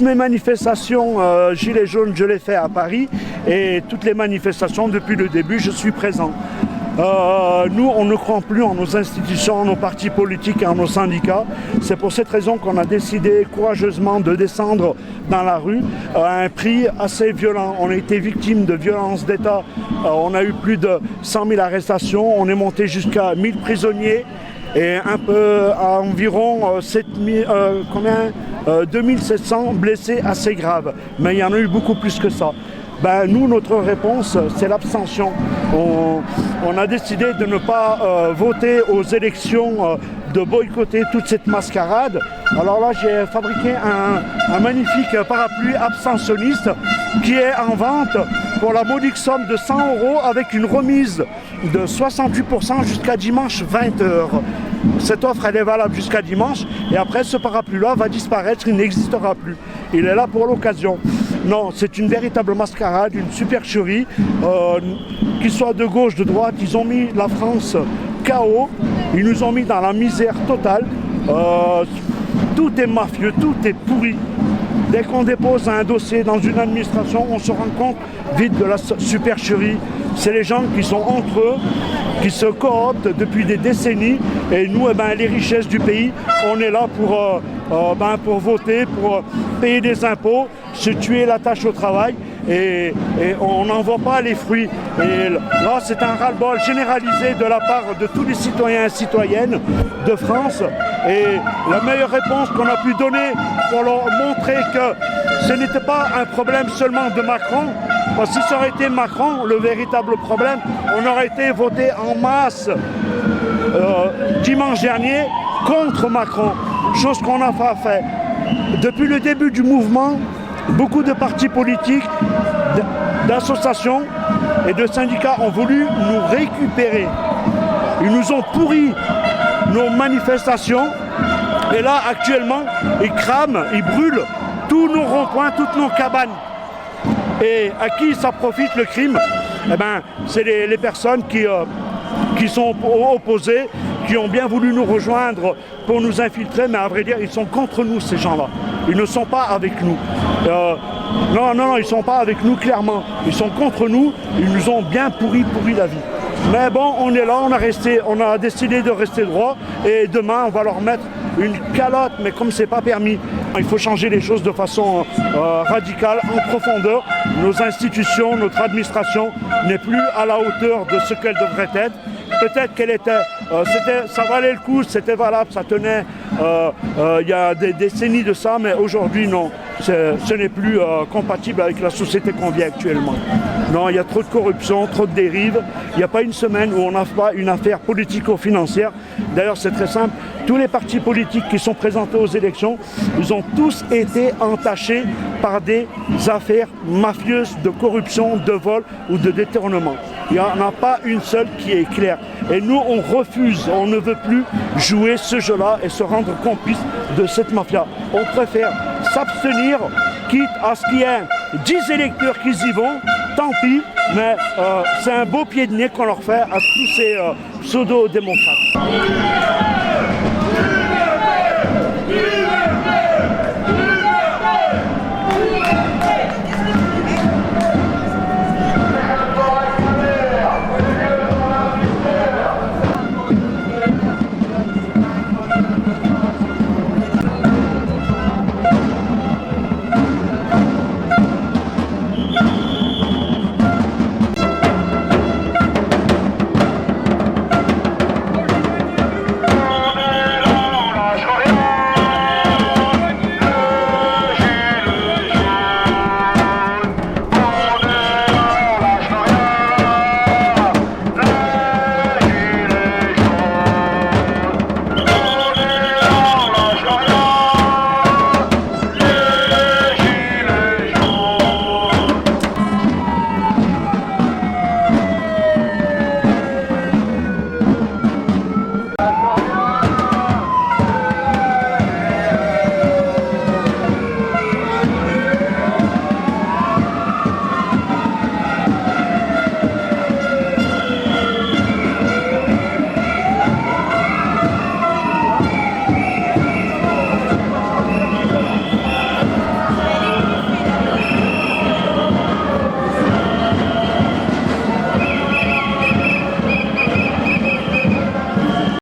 toutes mes manifestations Gilets jaunes, je les fais à Paris et toutes les manifestations depuis le début, je suis présent. Nous, on ne croit plus en nos institutions, en nos partis politiques et en nos syndicats. C'est pour cette raison qu'on a décidé courageusement de descendre dans la rue à un prix assez violent. On a été victime de violences d'État. On a eu plus de 100 000 arrestations. On est monté jusqu'à 1000 prisonniers et à environ 2700 blessés assez graves. Mais il y en a eu beaucoup plus que ça. Nous, notre réponse, c'est l'abstention. On a décidé de ne pas voter aux élections, de boycotter toute cette mascarade. Alors là, j'ai fabriqué un magnifique parapluie abstentionniste qui est en vente pour la modique somme de 100 € avec une remise de 68% jusqu'à dimanche 20h. Cette offre, elle est valable jusqu'à dimanche et après, ce parapluie-là va disparaître, il n'existera plus. Il est là pour l'occasion. Non, c'est une véritable mascarade, une supercherie. Qu'ils soient de gauche, de droite, ils ont mis la France KO. Ils nous ont mis dans la misère totale. Tout est mafieux, tout est pourri. Dès qu'on dépose un dossier dans une administration, on se rend compte vite de la supercherie. C'est les gens qui sont entre eux, qui se cooptent depuis des décennies. Et nous, les richesses du pays, on est là pour voter, pour payer des impôts, se tuer la tâche au travail. Et on n'en voit pas les fruits. Et là, c'est un ras-le-bol généralisé de la part de tous les citoyens et citoyennes de France. Et la meilleure réponse qu'on a pu donner pour leur montrer que ce n'était pas un problème seulement de Macron, parce que si ça aurait été Macron, le véritable problème, on aurait été voté en masse dimanche dernier contre Macron, chose qu'on n'a pas fait. Depuis le début du mouvement, beaucoup de partis politiques, d'associations et de syndicats ont voulu nous récupérer. Ils nous ont pourri nos manifestations et là actuellement ils crament, ils brûlent tous nos ronds-points, toutes nos cabanes. Et à qui ça profite le crime? C'est les personnes qui sont opposées, qui ont bien voulu nous rejoindre pour nous infiltrer, mais à vrai dire, ils sont contre nous, ces gens-là. Ils ne sont pas avec nous. Non, ils ne sont pas avec nous, clairement. Ils sont contre nous, ils nous ont bien pourri la vie. Mais bon, on est là, on a décidé de rester droit, et demain, on va leur mettre une calotte, mais comme c'est pas permis. Il faut changer les choses de façon radicale, en profondeur. Nos institutions, notre administration n'est plus à la hauteur de ce qu'elle devrait être. Peut-être qu'elle était, ça valait le coup, c'était valable, ça tenait il y a des décennies de ça, mais aujourd'hui non, ce n'est plus compatible avec la société qu'on vit actuellement. Non, il y a trop de corruption, trop de dérives. Il n'y a pas une semaine où on n'a pas une affaire politico-financière. D'ailleurs, c'est très simple. Tous les partis politiques qui sont présentés aux élections, ils ont tous été entachés par des affaires mafieuses de corruption, de vol ou de détournement. Il n'y en a pas une seule qui est claire. Et nous, on refuse, on ne veut plus jouer ce jeu-là et se rendre complice de cette mafia. On préfère s'abstenir, quitte à ce qu'il y ait 10 électeurs qui y vont, tant pis, mais c'est un beau pied de nez qu'on leur fait à tous ces pseudo-démocrates.